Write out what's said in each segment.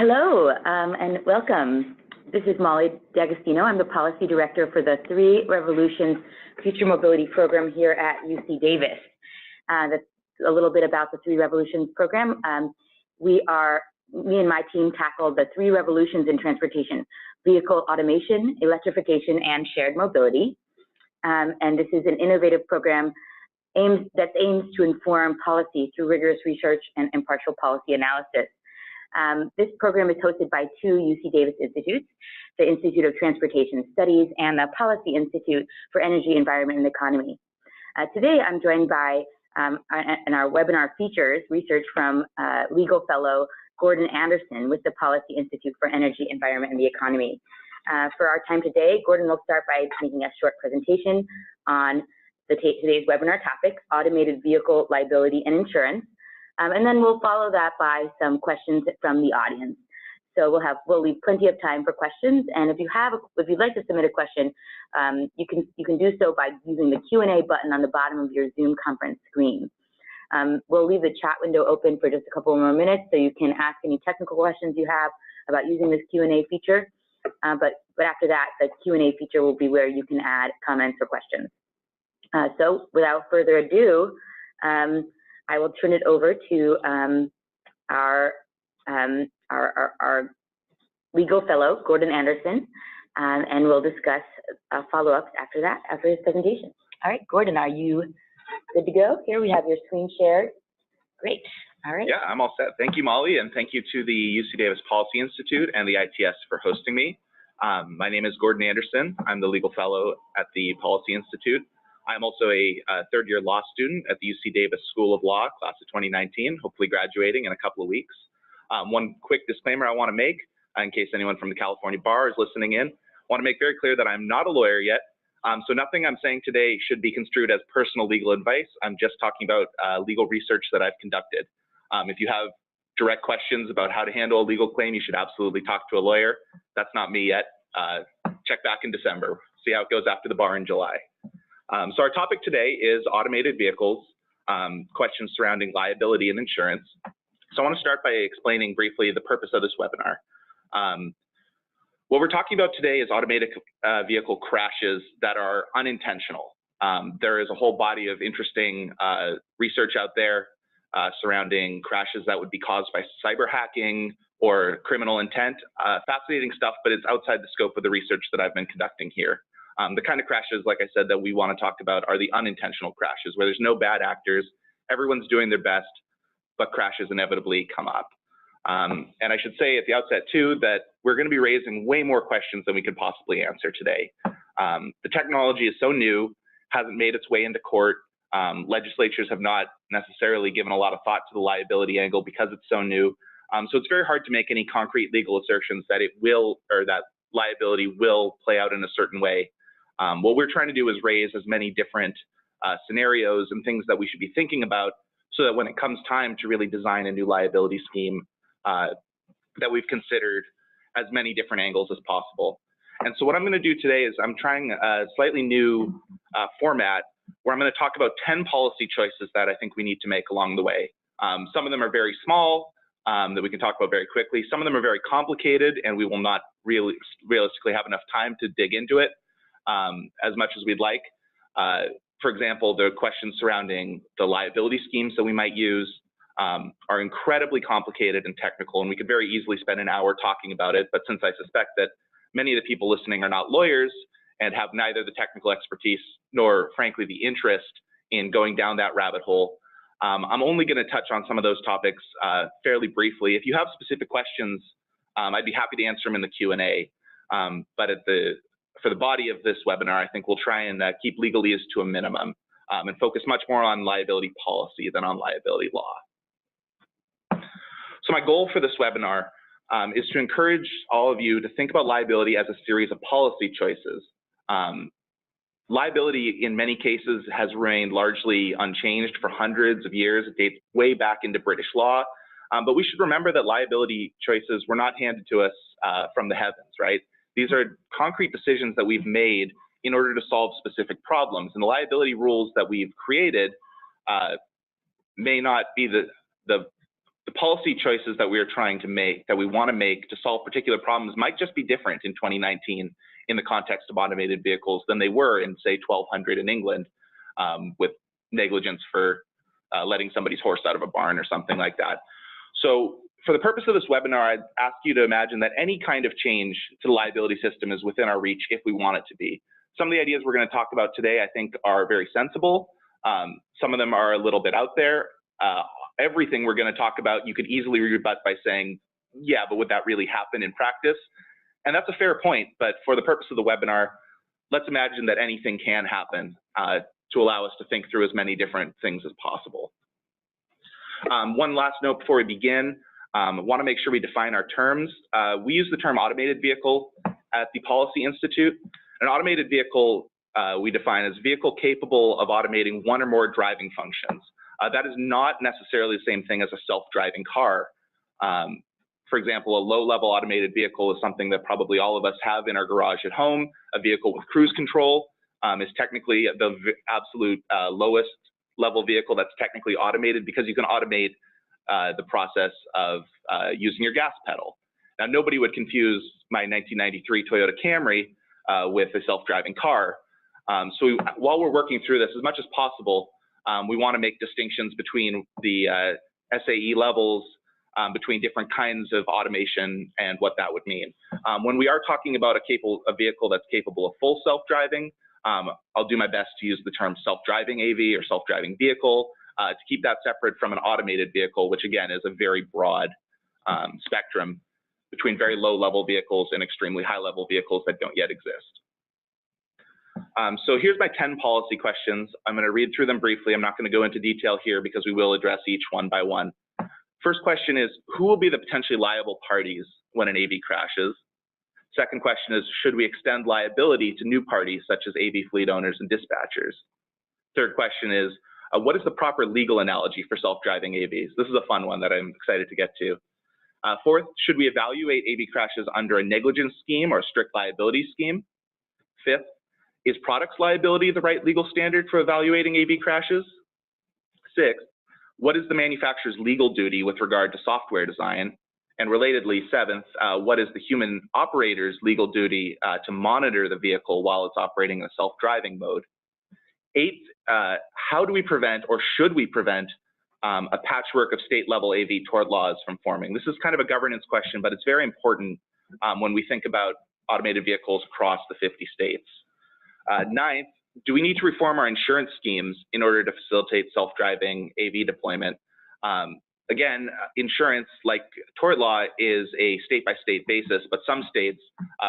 Hello, and welcome. This is Molly D'Agostino. I'm the Policy Director for the Three Revolutions Future Mobility Program here at UC Davis. That's a little bit about the Three Revolutions program. Me and my team tackle the three revolutions in transportation: vehicle automation, electrification, and shared mobility. And this is an innovative program that aims to inform policy through rigorous research and impartial policy analysis. This program is hosted by two UC Davis institutes, the Institute of Transportation Studies and the Policy Institute for Energy, Environment, and Economy. Today, I'm joined by, in our webinar features, research from legal fellow Gordon Anderson with the Policy Institute for Energy, Environment, and the Economy. For our time today, Gordon will start by making a short presentation on today's webinar topic, automated vehicle liability and insurance. And then we'll follow that by some questions from the audience. So we'll leave plenty of time for questions. And if you'd like to submit a question, you can do so by using the Q&A button on the bottom of your Zoom conference screen. We'll leave the chat window open for just a couple more minutes so you can ask any technical questions you have about using this Q&A feature. But after that, the Q&A feature will be where you can add comments or questions. So without further ado, I will turn it over to our legal fellow, Gordon Anderson, and we'll discuss follow-ups after his presentation. All right, Gordon, are you good to go? Here we have your screen shared. Great. All right. Yeah, I'm all set. Thank you, Molly, and thank you to the UC Davis Policy Institute and the ITS for hosting me. My name is Gordon Anderson. I'm the legal fellow at the Policy Institute. I'm also a third-year law student at the UC Davis School of Law, class of 2019, hopefully graduating in a couple of weeks. One quick disclaimer I want to make, in case anyone from the California bar is listening in. I want to make very clear that I'm not a lawyer yet, so nothing I'm saying today should be construed as personal legal advice. I'm just talking about legal research that I've conducted. If you have direct questions about how to handle a legal claim, you should absolutely talk to a lawyer. That's not me yet. Check back in December. See how it goes after the bar in July. So our topic today is automated vehicles, questions surrounding liability and insurance. So I want to start by explaining briefly the purpose of this webinar. What we're talking about today is automated vehicle crashes that are unintentional. There is a whole body of interesting research out there surrounding crashes that would be caused by cyber hacking or criminal intent. Fascinating stuff, but it's outside the scope of the research that I've been conducting here. The kind of crashes, like I said, that we want to talk about are the unintentional crashes, where there's no bad actors, everyone's doing their best, but crashes inevitably come up. And I should say at the outset, too, that we're going to be raising way more questions than we could possibly answer today. The technology is so new, hasn't made its way into court. Legislatures have not necessarily given a lot of thought to the liability angle because it's so new. So it's very hard to make any concrete legal assertions that it will, or that liability will play out in a certain way. What we're trying to do is raise as many different scenarios and things that we should be thinking about so that when it comes time to really design a new liability scheme, that we've considered as many different angles as possible. And so what I'm going to do today is I'm trying a slightly new format where I'm going to talk about 10 policy choices that I think we need to make along the way. Some of them are very small that we can talk about very quickly. Some of them are very complicated and we will not really realistically have enough time to dig into it as much as we'd like. For example, the questions surrounding the liability schemes that we might use are incredibly complicated and technical, and we could very easily spend an hour talking about it. But since I suspect that many of the people listening are not lawyers and have neither the technical expertise nor, frankly, the interest in going down that rabbit hole, I'm only going to touch on some of those topics fairly briefly. If you have specific questions, I'd be happy to answer them in the Q&A. But for the body of this webinar, I think we'll try and keep legalese to a minimum and focus much more on liability policy than on liability law. So my goal for this webinar is to encourage all of you to think about liability as a series of policy choices. Liability in many cases has remained largely unchanged for hundreds of years. It dates way back into British law. But we should remember that liability choices were not handed to us from the heavens, right? These are concrete decisions that we've made in order to solve specific problems. And the liability rules that we've created may not be the the policy choices that we are trying to make, that we want to make to solve particular problems might just be different in 2019 in the context of automated vehicles than they were in, say, 1200 in England, with negligence for letting somebody's horse out of a barn or something like that. So for the purpose of this webinar, I'd ask you to imagine that any kind of change to the liability system is within our reach if we want it to be. Some of the ideas we're going to talk about today, I think, are very sensible. Some of them are a little bit out there. Everything we're going to talk about, you could easily rebut by saying, yeah, but would that really happen in practice? And that's a fair point, but for the purpose of the webinar, let's imagine that anything can happen to allow us to think through as many different things as possible. One last note before we begin, I want to make sure we define our terms. We use the term automated vehicle at the Policy Institute. An automated vehicle we define as a vehicle capable of automating one or more driving functions. That is not necessarily the same thing as a self-driving car. For example, a low-level automated vehicle is something that probably all of us have in our garage at home. A vehicle with cruise control is technically the absolute lowest level vehicle that's technically automated, because you can automate the process of using your gas pedal. Now, nobody would confuse my 1993 Toyota Camry with a self-driving car. So while we're working through this, as much as possible, we want to make distinctions between the SAE levels, between different kinds of automation and what that would mean. When we are talking about a vehicle that's capable of full self-driving, I'll do my best to use the term self-driving AV or self-driving vehicle to keep that separate from an automated vehicle, which again is a very broad spectrum between very low-level vehicles and extremely high-level vehicles that don't yet exist. So here's my 10 policy questions. I'm going to read through them briefly. I'm not going to go into detail here because we will address each one by one. First question is, who will be the potentially liable parties when an AV crashes? Second question is, should we extend liability to new parties such as AV fleet owners and dispatchers? Third question is, what is the proper legal analogy for self-driving AVs? This is a fun one that I'm excited to get to. Fourth, should we evaluate AV crashes under a negligence scheme or a strict liability scheme? Fifth, is products liability the right legal standard for evaluating AV crashes? Sixth, what is the manufacturer's legal duty with regard to software design? And relatedly, seventh, what is the human operator's legal duty to monitor the vehicle while it's operating in a self-driving mode? Eighth, how do we prevent, or should we prevent, a patchwork of state-level AV tort laws from forming? This is kind of a governance question, but it's very important when we think about automated vehicles across the 50 states. Ninth, do we need to reform our insurance schemes in order to facilitate self-driving AV deployment? Again, insurance, like tort law, is a state-by-state basis, but some states,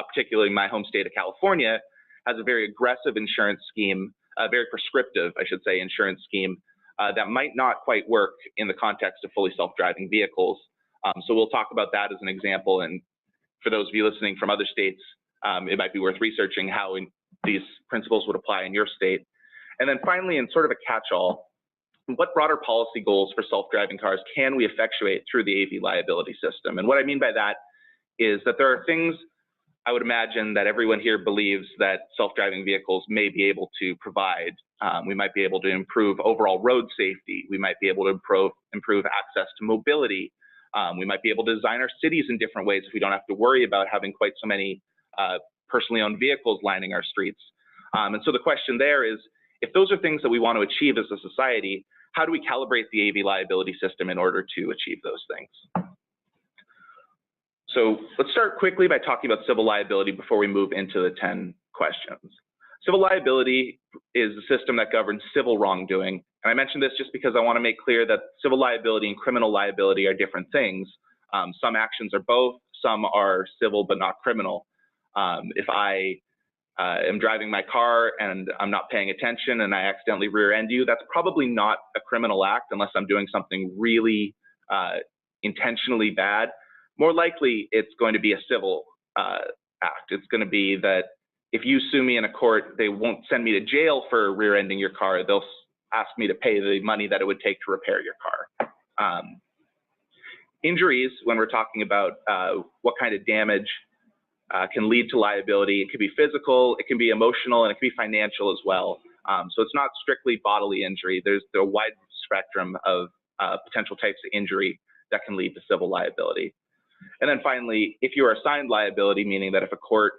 particularly my home state of California, has a very aggressive insurance scheme, a very prescriptive, I should say, insurance scheme that might not quite work in the context of fully self-driving vehicles. So we'll talk about that as an example, and for those of you listening from other states, it might be worth researching how these principles would apply in your state. And then finally, in sort of a catch-all, what broader policy goals for self-driving cars can we effectuate through the AV liability system? And what I mean by that is that there are things I would imagine that everyone here believes that self-driving vehicles may be able to provide. We might be able to improve overall road safety. We might be able to improve access to mobility. We might be able to design our cities in different ways if we don't have to worry about having quite so many personally owned vehicles lining our streets. And so the question there is, if those are things that we want to achieve as a society, how do we calibrate the AV liability system in order to achieve those things? So let's start quickly by talking about civil liability before we move into the 10 questions. Civil liability is the system that governs civil wrongdoing. And I mention this just because I want to make clear that civil liability and criminal liability are different things. Some actions are both, some are civil but not criminal. If I am driving my car and I'm not paying attention and I accidentally rear-end you, that's probably not a criminal act unless I'm doing something really intentionally bad. More likely, it's going to be a civil act. It's going to be that if you sue me in a court, they won't send me to jail for rear-ending your car. They'll ask me to pay the money that it would take to repair your car. Injuries, when we're talking about what kind of damage can lead to liability, it could be physical, it can be emotional, and it can be financial as well. So it's not strictly bodily injury. There's a wide spectrum of potential types of injury that can lead to civil liability. And then finally, if you are assigned liability, meaning that if a court,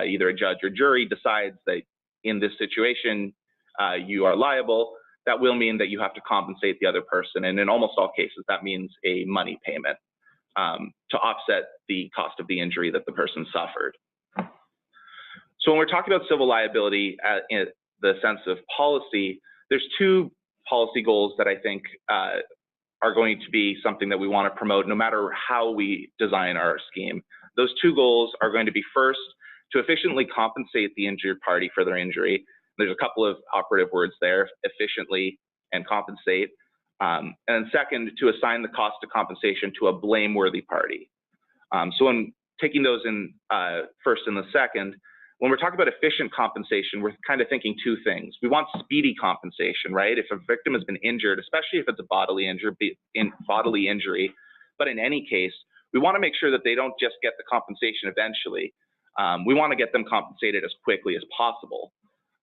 either a judge or jury, decides that in this situation you are liable, that will mean that you have to compensate the other person. And in almost all cases, that means a money payment to offset the cost of the injury that the person suffered. So when we're talking about civil liability in the sense of policy, there's two policy goals that I think are going to be something that we want to promote no matter how we design our scheme. Those two goals are going to be, first, to efficiently compensate the injured party for their injury. There's a couple of operative words there, efficiently and compensate. And then second, to assign the cost of compensation to a blameworthy party. So when taking those in first and the second, when we're talking about efficient compensation, we're kind of thinking two things. We want speedy compensation, right? If a victim has been injured, especially if it's a bodily injury, but in any case, we want to make sure that they don't just get the compensation eventually. We want to get them compensated as quickly as possible.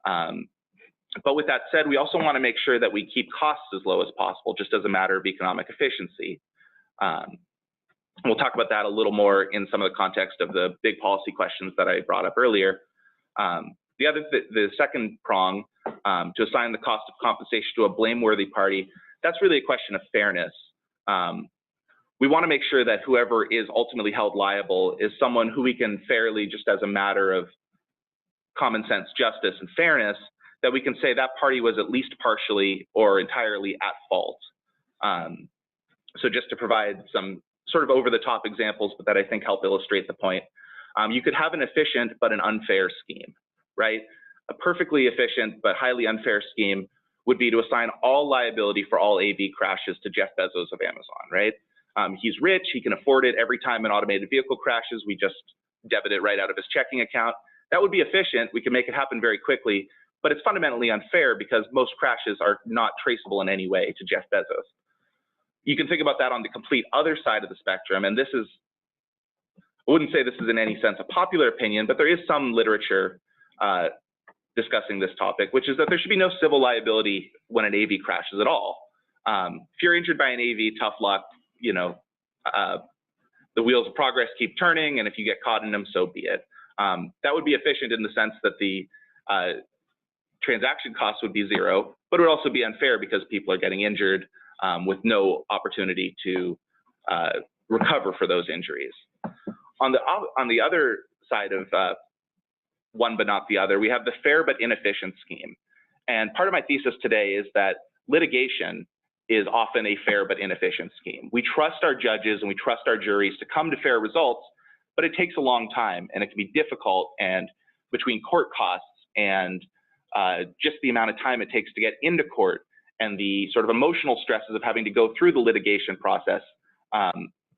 But with that said, we also want to make sure that we keep costs as low as possible, just as a matter of economic efficiency. We'll talk about that a little more in some of the context of the big policy questions that I brought up earlier. The second prong, to assign the cost of compensation to a blameworthy party, that's really a question of fairness. We want to make sure that whoever is ultimately held liable is someone who we can fairly, just as a matter of common sense, justice, and fairness, that we can say that party was at least partially or entirely at fault. So just to provide some sort of over-the-top examples, but that I think help illustrate the point. You could have an efficient but an unfair scheme, right? A perfectly efficient but highly unfair scheme would be to assign all liability for all AV crashes to Jeff Bezos of Amazon, right? He's rich, he can afford it. Every time an automated vehicle crashes, we just debit it right out of his checking account. That would be efficient. We can make it happen very quickly, but it's fundamentally unfair because most crashes are not traceable in any way to Jeff Bezos. You can think about that on the complete other side of the spectrum, and this is, I wouldn't say this is in any sense a popular opinion, but there is some literature discussing this topic, which is that there should be no civil liability when an AV crashes at all. If you're injured by an AV, tough luck, you know, the wheels of progress keep turning, and if you get caught in them, so be it. That would be efficient in the sense that the transaction costs would be zero, but it would also be unfair because people are getting injured with no opportunity to recover for those injuries. On the other side of one but not the other, we have the fair but inefficient scheme. And part of my thesis today is that litigation is often a fair but inefficient scheme. We trust our judges and we trust our juries to come to fair results, but it takes a long time and it can be difficult, and between court costs and just the amount of time it takes to get into court and the sort of emotional stresses of having to go through the litigation process,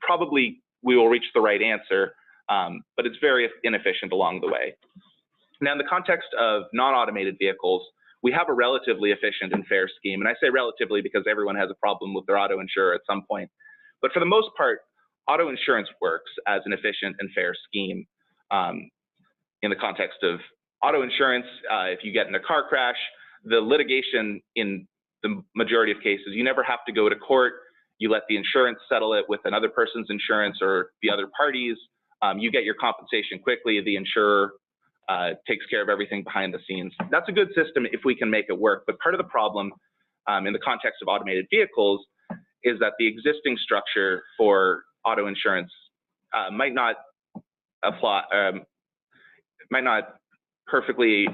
probably we will reach the right answer, but it's very inefficient along the way. Now, in the context of non-automated vehicles, we have a relatively efficient and fair scheme. And I say relatively because everyone has a problem with their auto insurer at some point. But for the most part, auto insurance works as an efficient and fair scheme. In the context of auto insurance, if you get in a car crash, the litigation in the majority of cases, you never have to go to court. You let the insurance settle it with another person's insurance or the other parties. You get your compensation quickly. The insurer takes care of everything behind the scenes. That's a good system if we can make it work. But part of the problem in the context of automated vehicles is that the existing structure for auto insurance might not apply, might not perfectly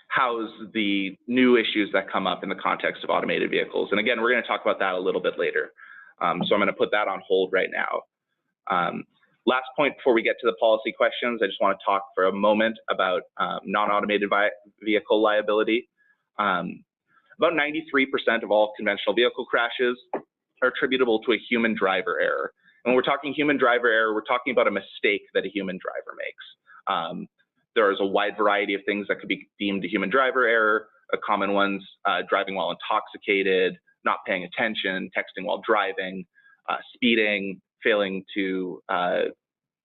house the new issues that come up in the context of automated vehicles. And again, we're going to talk about that a little bit later. So I'm going to put that on hold right now. Last point before we get to the policy questions, I just want to talk for a moment about non-automated vehicle liability. About 93% of all conventional vehicle crashes are attributable to a human driver error. And when we're talking human driver error, we're talking about a mistake that a human driver makes. There is a wide variety of things that could be deemed a human driver error. Common ones, driving while intoxicated, not paying attention, texting while driving, speeding, failing to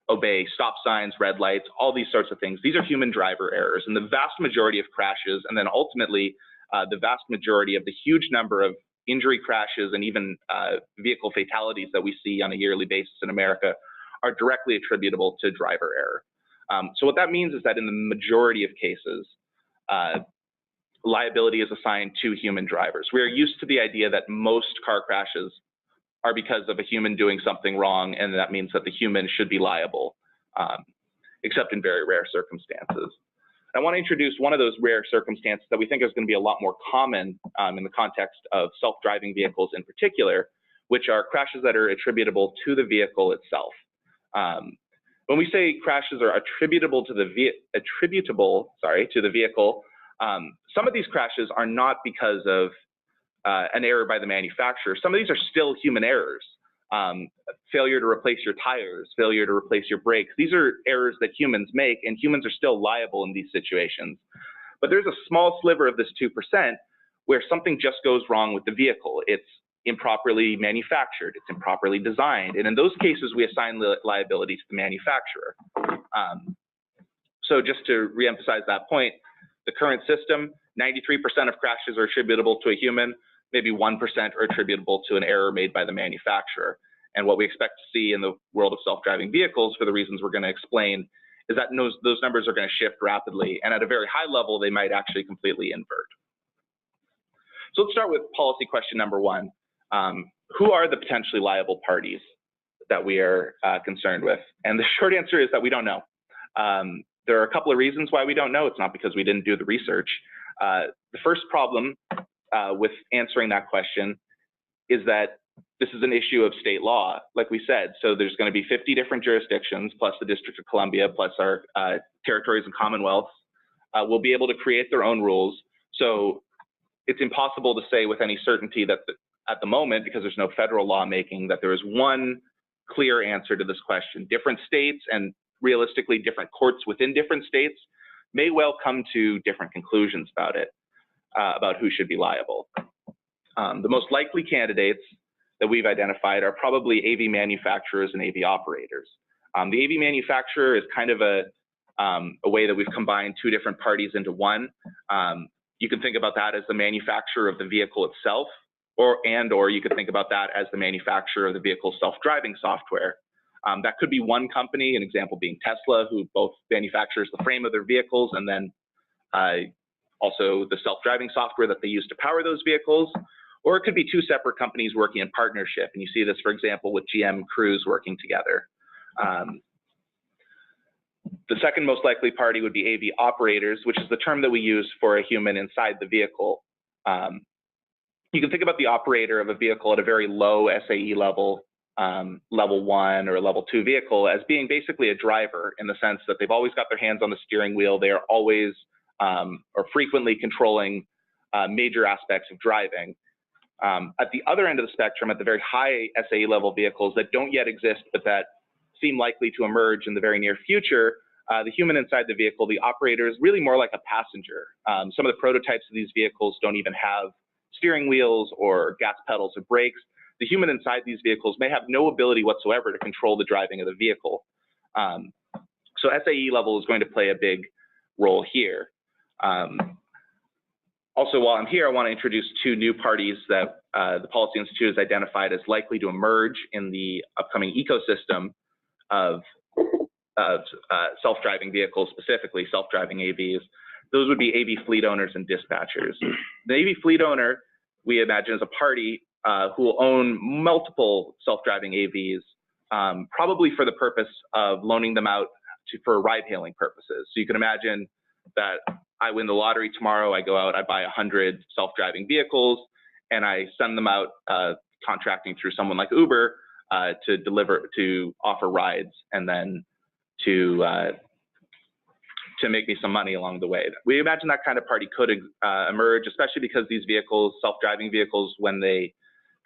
obey stop signs, red lights, all these sorts of things. These are human driver errors. And the vast majority of crashes, and then ultimately the vast majority of the huge number of injury crashes and even vehicle fatalities that we see on a yearly basis in America are directly attributable to driver error. So what that means is that in the majority of cases, liability is assigned to human drivers. We are used to the idea that most car crashes are because of a human doing something wrong, and that means that the human should be liable, except in very rare circumstances. I want to introduce one of those rare circumstances that we think is going to be a lot more common in the context of self-driving vehicles in particular, which are crashes that are attributable to the vehicle itself. When we say crashes are attributable to the vehicle, some of these crashes are not because of an error by the manufacturer. Some of these are still human errors. Failure to replace your tires, failure to replace your brakes. These are errors that humans make, and humans are still liable in these situations. But there's a small sliver of this 2% where something just goes wrong with the vehicle. It's improperly manufactured, it's improperly designed, and in those cases, we assign liability to the manufacturer. So just to reemphasize that point, the current system, 93% of crashes are attributable to a human, maybe 1% are attributable to an error made by the manufacturer. And what we expect to see in the world of self-driving vehicles, for the reasons we're going to explain, is that those numbers are going to shift rapidly, and at a very high level, they might actually completely invert. So let's start with policy question number one. Who are the potentially liable parties that we are concerned with? And the short answer is that we don't know. There are a couple of reasons why we don't know. It's not because we didn't do the research. The first problem with answering that question is that this is an issue of state law, like we said. So there's going to be 50 different jurisdictions, plus the District of Columbia, plus our territories and commonwealths will be able to create their own rules. So it's impossible to say with any certainty that at the moment, because there's no federal lawmaking, that there is one clear answer to this question. Different states and realistically different courts within different states may well come to different conclusions about it, about who should be liable. The most likely candidates that we've identified are probably AV manufacturers and AV operators. The AV manufacturer is kind of a way that we've combined two different parties into one. You can think about that as the manufacturer of the vehicle itself, or you could think about that as the manufacturer of the vehicle's self-driving software. That could be one company, an example being Tesla, who both manufactures the frame of their vehicles and then also the self-driving software that they use to power those vehicles. Or it could be two separate companies working in partnership. And you see this, for example, with GM Cruise working together. The second most likely party would be AV operators, which is the term that we use for a human inside the vehicle. You can think about the operator of a vehicle at a very low SAE level, level 1 or level 2 vehicle, as being basically a driver, in the sense that they've always got their hands on the steering wheel. They are always or frequently controlling major aspects of driving. At the other end of the spectrum, at the very high SAE level vehicles that don't yet exist, but that seem likely to emerge in the very near future, the human inside the vehicle, the operator, is really more like a passenger. Some of the prototypes of these vehicles don't even have steering wheels or gas pedals or brakes. The human inside these vehicles may have no ability whatsoever to control the driving of the vehicle. So SAE level is going to play a big role here. Also, while I'm here, I want to introduce two new parties that the Policy Institute has identified as likely to emerge in the upcoming ecosystem of self-driving vehicles, specifically self-driving AVs. Those would be AV fleet owners and dispatchers. The AV fleet owner, we imagine, is a party who will own multiple self-driving AVs, probably for the purpose of loaning them out for ride-hailing purposes. So you can imagine that I win the lottery tomorrow, I go out, I buy 100 self-driving vehicles, and I send them out contracting through someone like Uber to offer rides, and then to make me some money along the way. We imagine that kind of party could emerge, especially because these vehicles, self-driving vehicles, when they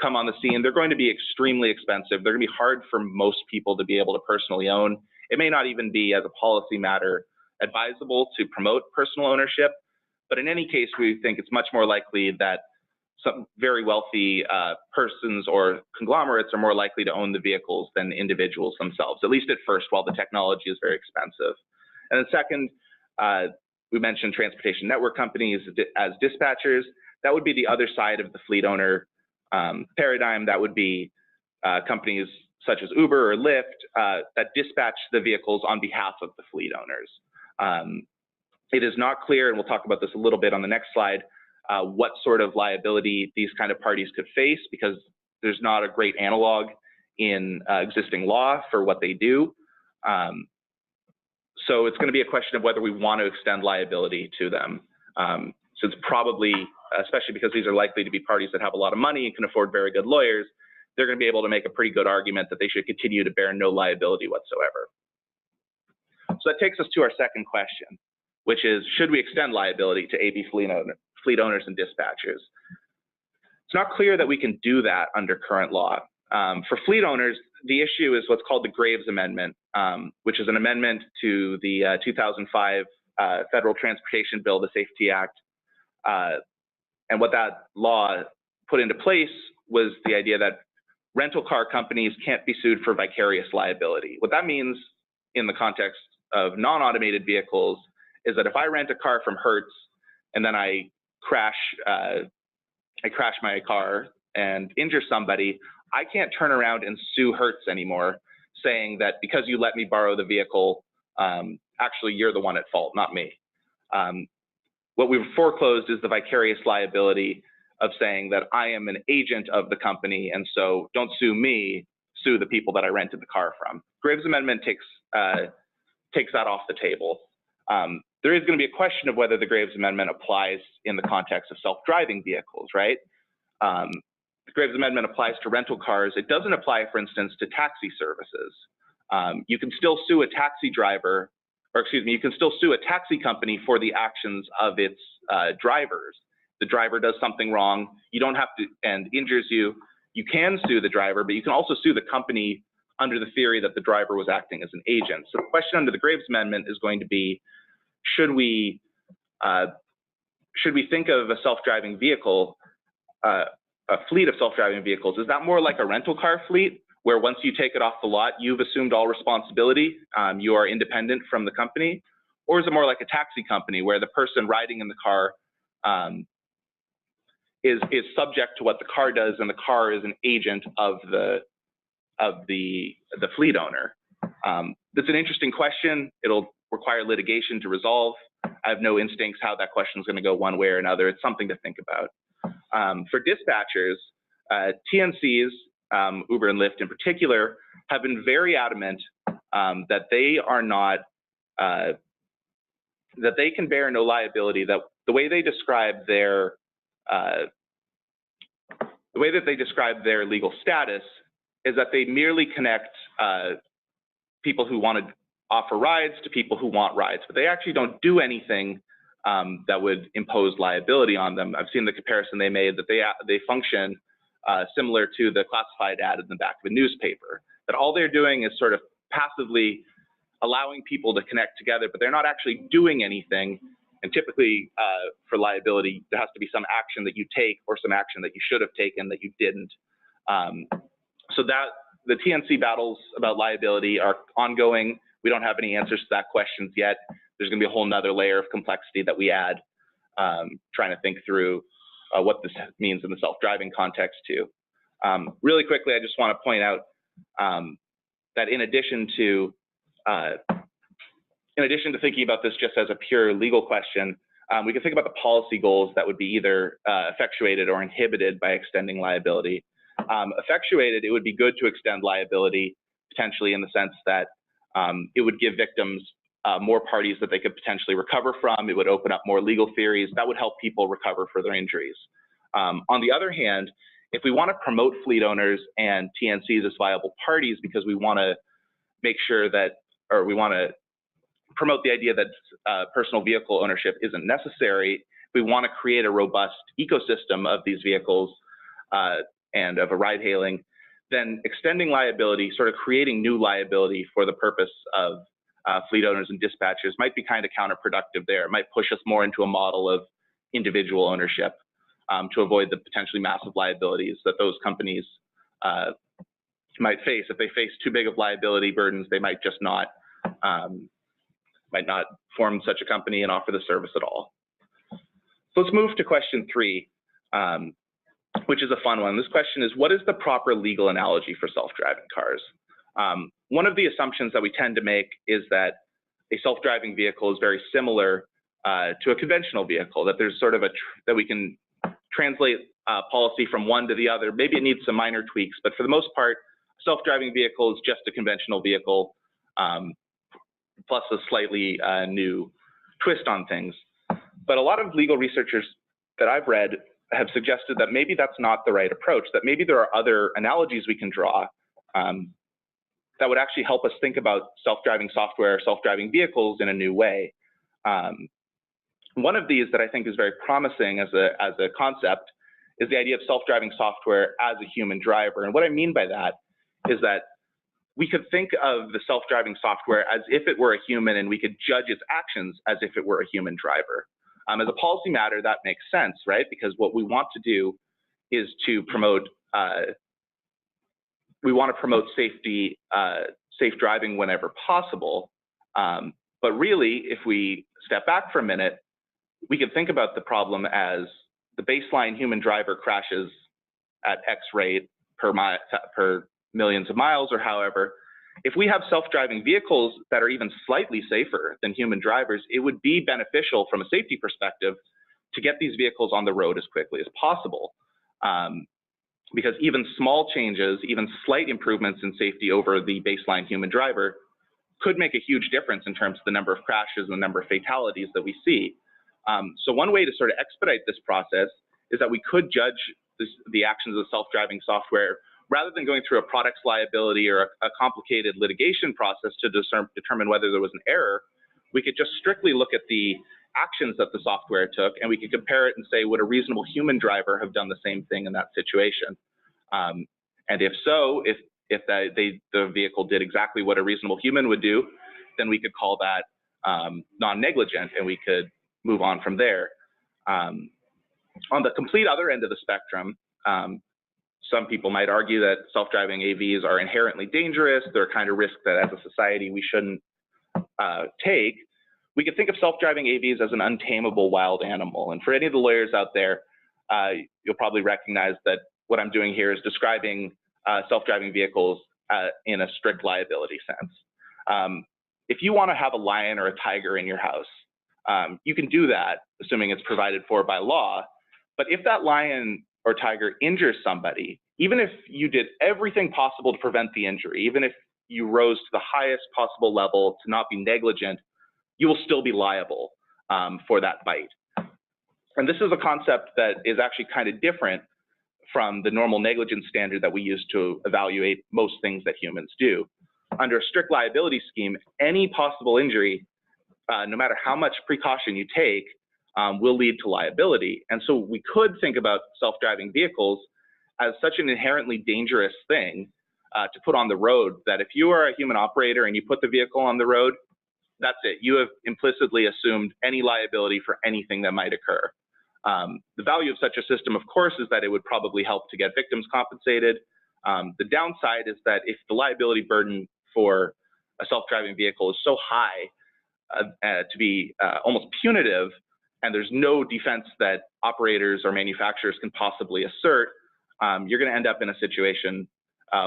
come on the scene, they're going to be extremely expensive. They're going to be hard for most people to be able to personally own. It may not even be, as a policy matter, advisable to promote personal ownership, but in any case, we think it's much more likely that some very wealthy persons or conglomerates are more likely to own the vehicles than individuals themselves, at least at first, while the technology is very expensive. And then second, we mentioned transportation network companies as dispatchers. That would be the other side of the fleet owner paradigm, that would be companies such as Uber or Lyft that dispatch the vehicles on behalf of the fleet owners. It is not clear, and we'll talk about this a little bit on the next slide, what sort of liability these kind of parties could face, because there's not a great analog in existing law for what they do. So it's going to be a question of whether we want to extend liability to them. Since probably, especially because these are likely to be parties that have a lot of money and can afford very good lawyers, they're going to be able to make a pretty good argument that they should continue to bear no liability whatsoever. So that takes us to our second question, which is, should we extend liability to AB fleet owners and dispatchers? It's not clear that we can do that under current law. For fleet owners, the issue is what's called the Graves Amendment, which is an amendment to the 2005 Federal Transportation Bill, the Safety Act. And what that law put into place was the idea that rental car companies can't be sued for vicarious liability. What that means in the context of non-automated vehicles is that if I rent a car from Hertz and then I crash my car and injure somebody, I can't turn around and sue Hertz anymore, saying that because you let me borrow the vehicle, actually you're the one at fault, not me. What we've foreclosed is the vicarious liability of saying that I am an agent of the company, and so don't sue me, sue the people that I rented the car from. Graves Amendment takes that off the table. There is going to be a question of whether the Graves Amendment applies in the context of self-driving vehicles, right? The Graves Amendment applies to rental cars. It doesn't apply, for instance, to taxi services. You can still sue a taxi driver, or excuse me, you can still sue a taxi company for the actions of its drivers. The driver does something wrong, you don't have to, and injures you, you can sue the driver, but you can also sue the company under the theory that the driver was acting as an agent. So the question under the Graves Amendment is going to be, should we think of a self-driving vehicle, a fleet of self-driving vehicles, is that more like a rental car fleet, where once you take it off the lot, you've assumed all responsibility, you are independent from the company? Or is it more like a taxi company, where the person riding in the car is subject to what the car does, and the car is an agent of the fleet owner? That's an interesting question. It'll require litigation to resolve. I have no instincts how that question is going to go one way or another. It's something to think about. For dispatchers, TNCs, Uber and Lyft in particular, have been very adamant that they are not, that they can bear no liability, that the way they describe their legal status is that they merely connect people who want to offer rides to people who want rides, but they actually don't do anything that would impose liability on them. I've seen the comparison they made that they function similar to the classified ad in the back of a newspaper, that all they're doing is sort of passively allowing people to connect together, but they're not actually doing anything. And typically for liability, there has to be some action that you take or some action that you should have taken that you didn't. So that the TNC battles about liability are ongoing. We don't have any answers to that questions yet. There's going to be a whole nother layer of complexity that we add, trying to think through what this means in the self-driving context too. Really quickly, I just want to point out that in addition to thinking about this just as a pure legal question, we can think about the policy goals that would be either effectuated or inhibited by extending liability. Effectuated, it would be good to extend liability potentially in the sense that it would give victims more parties that they could potentially recover from. It would open up more legal theories that would help people recover for their injuries. On the other hand, if we want to promote fleet owners and TNCs as viable parties because we want to make sure that, or we want to promote the idea that personal vehicle ownership isn't necessary, we want to create a robust ecosystem of these vehicles and of a ride hailing, then extending liability, sort of creating new liability for the purpose of fleet owners and dispatchers might be kind of counterproductive there. It might push us more into a model of individual ownership to avoid the potentially massive liabilities that those companies might face. If they face too big of liability burdens, they might just not form such a company and offer the service at all. So let's move to question 3. which is a fun one. This question is, what is the proper legal analogy for self-driving cars? One of the assumptions that we tend to make is that a self-driving vehicle is very similar to a conventional vehicle, that there's sort of that we can translate policy from one to the other. Maybe it needs some minor tweaks, but for the most part, a self-driving vehicle is just a conventional vehicle, plus a slightly new twist on things. But a lot of legal researchers that I've read have suggested that maybe that's not the right approach, that maybe there are other analogies we can draw that would actually help us think about self-driving software, self-driving vehicles in a new way. One of these that I think is very promising as a concept is the idea of self-driving software as a human driver. And what I mean by that is that we could think of the self-driving software as if it were a human, and we could judge its actions as if it were a human driver. As a policy matter, that makes sense, right? Because what we want to do is to promote, we want to promote safety, safe driving whenever possible. But really, if we step back for a minute, we can think about the problem as the baseline human driver crashes at X rate per millions of miles or however. If we have self-driving vehicles that are even slightly safer than human drivers, it would be beneficial from a safety perspective to get these vehicles on the road as quickly as possible. Because even small changes, even slight improvements in safety over the baseline human driver could make a huge difference in terms of the number of crashes and the number of fatalities that we see. So one way to sort of expedite this process is that we could judge the actions of self-driving software rather than going through a product's liability or a complicated litigation process to determine whether there was an error. We could just strictly look at the actions that the software took, and we could compare it and say, would a reasonable human driver have done the same thing in that situation? And if so, if the vehicle did exactly what a reasonable human would do, then we could call that non-negligent, and we could move on from there. On the complete other end of the spectrum, some people might argue that self-driving AVs are inherently dangerous. They're a kind of risk that as a society we shouldn't take. We could think of self-driving AVs as an untamable wild animal. And for any of the lawyers out there, you'll probably recognize that what I'm doing here is describing self-driving vehicles in a strict liability sense. If you want to have a lion or a tiger in your house, you can do that, assuming it's provided for by law. But if that lion or tiger injures somebody, even if you did everything possible to prevent the injury, even if you rose to the highest possible level to not be negligent, you will still be liable for that bite. And this is a concept that is actually kind of different from the normal negligence standard that we use to evaluate most things that humans do. Under a strict liability scheme, any possible injury, no matter how much precaution you take, will lead to liability. And so we could think about self-driving vehicles as such an inherently dangerous thing to put on the road that if you are a human operator and you put the vehicle on the road, that's it. You have implicitly assumed any liability for anything that might occur. The value of such a system, of course, is that it would probably help to get victims compensated. The downside is that if the liability burden for a self-driving vehicle is so high to be almost punitive, and there's no defense that operators or manufacturers can possibly assert, you're going to end up in a situation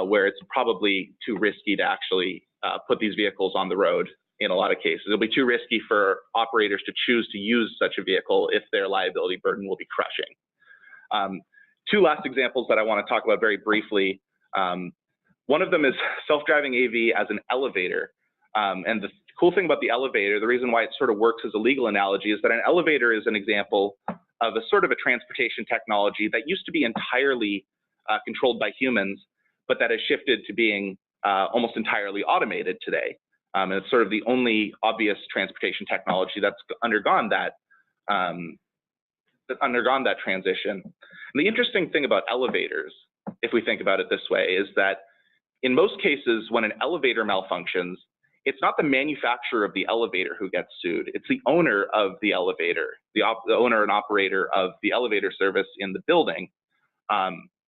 where it's probably too risky to actually put these vehicles on the road in a lot of cases. It'll be too risky for operators to choose to use such a vehicle if their liability burden will be crushing. Two last examples that I want to talk about very briefly. One of them is self-driving AV as an elevator. And the cool thing about the elevator, the reason why it sort of works as a legal analogy, is that an elevator is an example of a sort of a transportation technology that used to be entirely controlled by humans, but that has shifted to being almost entirely automated today. And it's sort of the only obvious transportation technology that's undergone that transition. And the interesting thing about elevators, if we think about it this way, is that in most cases, when an elevator malfunctions, it's not the manufacturer of the elevator who gets sued. It's the owner of the elevator, the owner and operator of the elevator service in the building.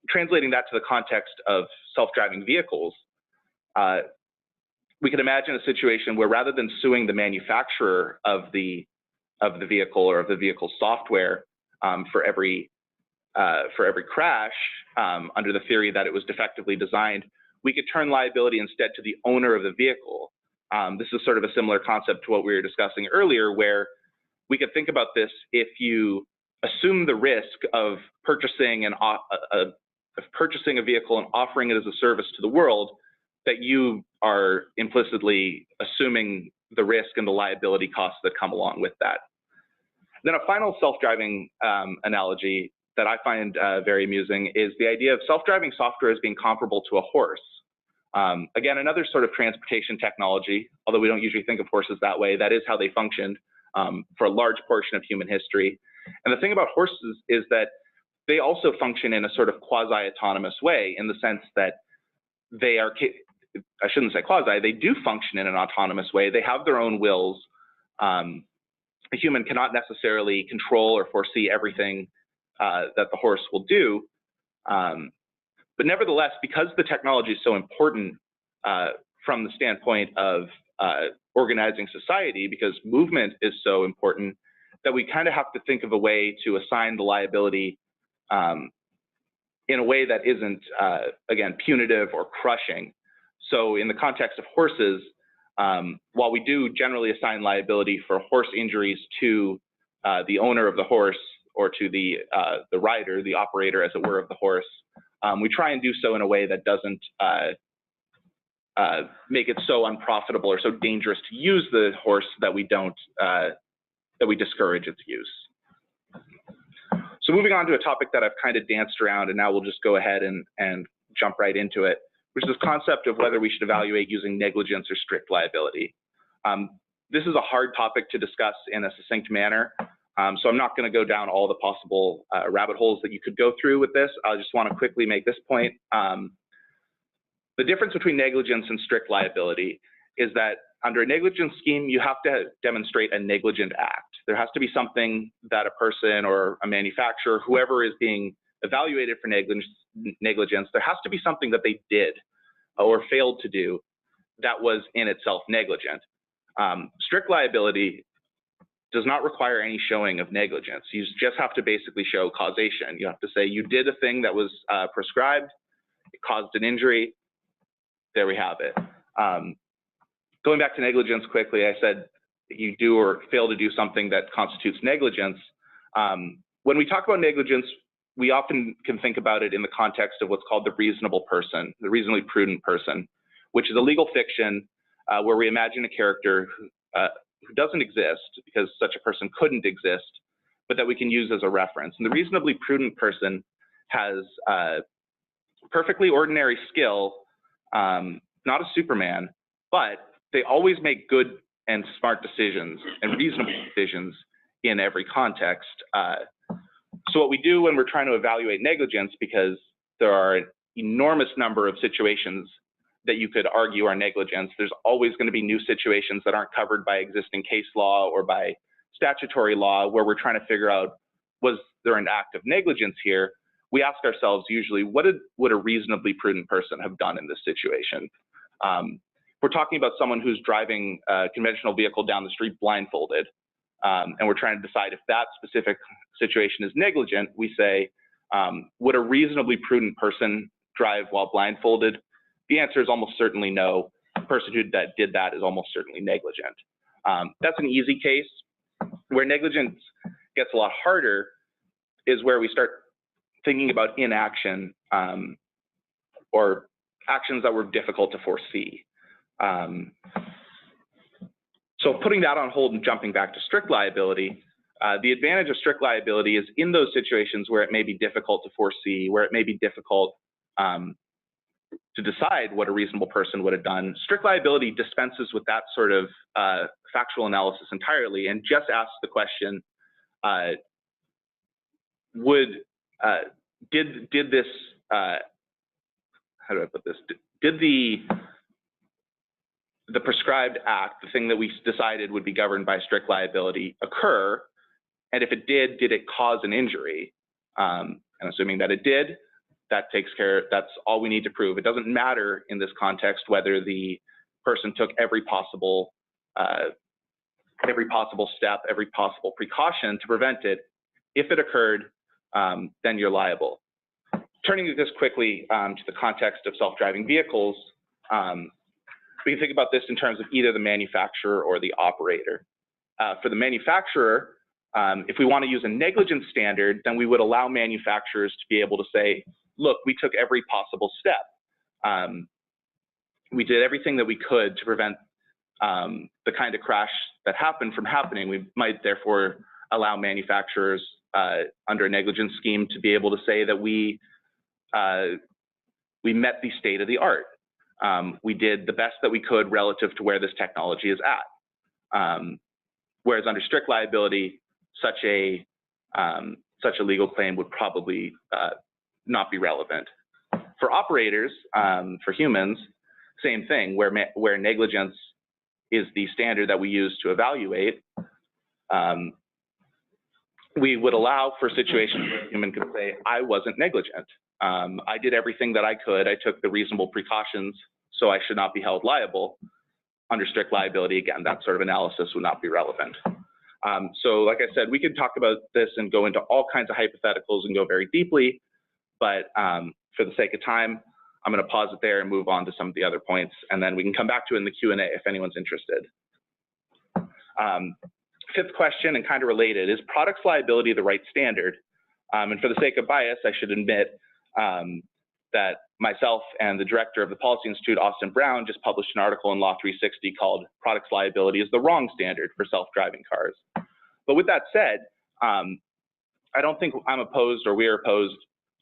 Translating that to the context of self-driving vehicles, we could imagine a situation where rather than suing the manufacturer of the vehicle or of the vehicle software for every crash, under the theory that it was defectively designed, we could turn liability instead to the owner of the vehicle. This is sort of a similar concept to what we were discussing earlier, where we could think about this if you assume the risk of purchasing a vehicle and offering it as a service to the world, that you are implicitly assuming the risk and the liability costs that come along with that. Then a final self-driving analogy that I find very amusing is the idea of self-driving software as being comparable to a horse. Again, another sort of transportation technology, although we don't usually think of horses that way. That is how they functioned for a large portion of human history. And the thing about horses is that they also function in a sort of quasi-autonomous way, in the sense that they are, I shouldn't say quasi, they do function in an autonomous way. They have their own wills. A human cannot necessarily control or foresee everything that the horse will do. But nevertheless, because the technology is so important from the standpoint of organizing society, because movement is so important, that we kind of have to think of a way to assign the liability in a way that isn't, again, punitive or crushing. So in the context of horses, while we do generally assign liability for horse injuries to the owner of the horse, or to the rider, the operator, as it were, of the horse, we try and do so in a way that doesn't make it so unprofitable or so dangerous to use the horse that we don't, that we discourage its use. So moving on to a topic that I've kind of danced around, and now we'll just go ahead and jump right into it, which is this concept of whether we should evaluate using negligence or strict liability. This is a hard topic to discuss in a succinct manner. So I'm not going to go down all the possible rabbit holes that you could go through with this. I just want to quickly make this point. The difference between negligence and strict liability is that under a negligence scheme, you have to demonstrate a negligent act. There has to be something that a person or a manufacturer, whoever is being evaluated for negligence, there has to be something that they did or failed to do that was in itself negligent. Strict liability does not require any showing of negligence. You just have to basically show causation. You have to say you did a thing that was prescribed, it caused an injury, there we have it. Going back to negligence quickly, I said you do or fail to do something that constitutes negligence. When we talk about negligence, we often can think about it in the context of what's called the reasonable person, the reasonably prudent person, which is a legal fiction where we imagine a character who doesn't exist, because such a person couldn't exist, but that we can use as a reference. And the reasonably prudent person has perfectly ordinary skill, not a Superman, but they always make good and smart decisions and reasonable decisions in every context. So what we do when we're trying to evaluate negligence, because there are an enormous number of situations that you could argue are negligence, there's always going to be new situations that aren't covered by existing case law or by statutory law, where we're trying to figure out, was there an act of negligence here? We ask ourselves usually, what would a reasonably prudent person have done in this situation? We're talking about someone who's driving a conventional vehicle down the street blindfolded, and we're trying to decide if that specific situation is negligent. We say, would a reasonably prudent person drive while blindfolded? The answer is almost certainly no. The person who did that is almost certainly negligent. That's an easy case. Where negligence gets a lot harder is where we start thinking about inaction or actions that were difficult to foresee. So putting that on hold and jumping back to strict liability, the advantage of strict liability is in those situations where it may be difficult to foresee, where it may be difficult to decide what a reasonable person would have done. Strict liability dispenses with that sort of factual analysis entirely and just asks the question, did this, how do I put this? Did the prescribed act, the thing that we decided would be governed by strict liability, occur? And if it did it cause an injury? And assuming that it did, that takes care, that's all we need to prove. It doesn't matter in this context whether the person took every possible step, every possible precaution to prevent it. If it occurred, then you're liable. Turning this quickly to the context of self-driving vehicles, we can think about this in terms of either the manufacturer or the operator. For the manufacturer, if we want to use a negligence standard, then we would allow manufacturers to be able to say, look, we took every possible step. We did everything that we could to prevent the kind of crash that happened from happening. We might therefore allow manufacturers under a negligence scheme to be able to say that we met the state of the art. We did the best that we could relative to where this technology is at. Whereas under strict liability, such a legal claim would probably not be relevant. For operators, for humans, same thing, where negligence is the standard that we use to evaluate, we would allow for situations where a human could say, I wasn't negligent. I did everything that I could. I took the reasonable precautions, so I should not be held liable. Under strict liability, again, that sort of analysis would not be relevant. So like I said, we could talk about this and go into all kinds of hypotheticals and go very deeply, but for the sake of time, I'm going to pause it there and move on to some of the other points, and then we can come back to it in the Q&A if anyone's interested. Fifth question, and kind of related, is products liability the right standard? And for the sake of bias, I should admit that myself and the director of the Policy Institute, Austin Brown, just published an article in Law 360 called Products Liability is the Wrong Standard for Self-Driving Cars. But with that said, I don't think I'm opposed or we're opposed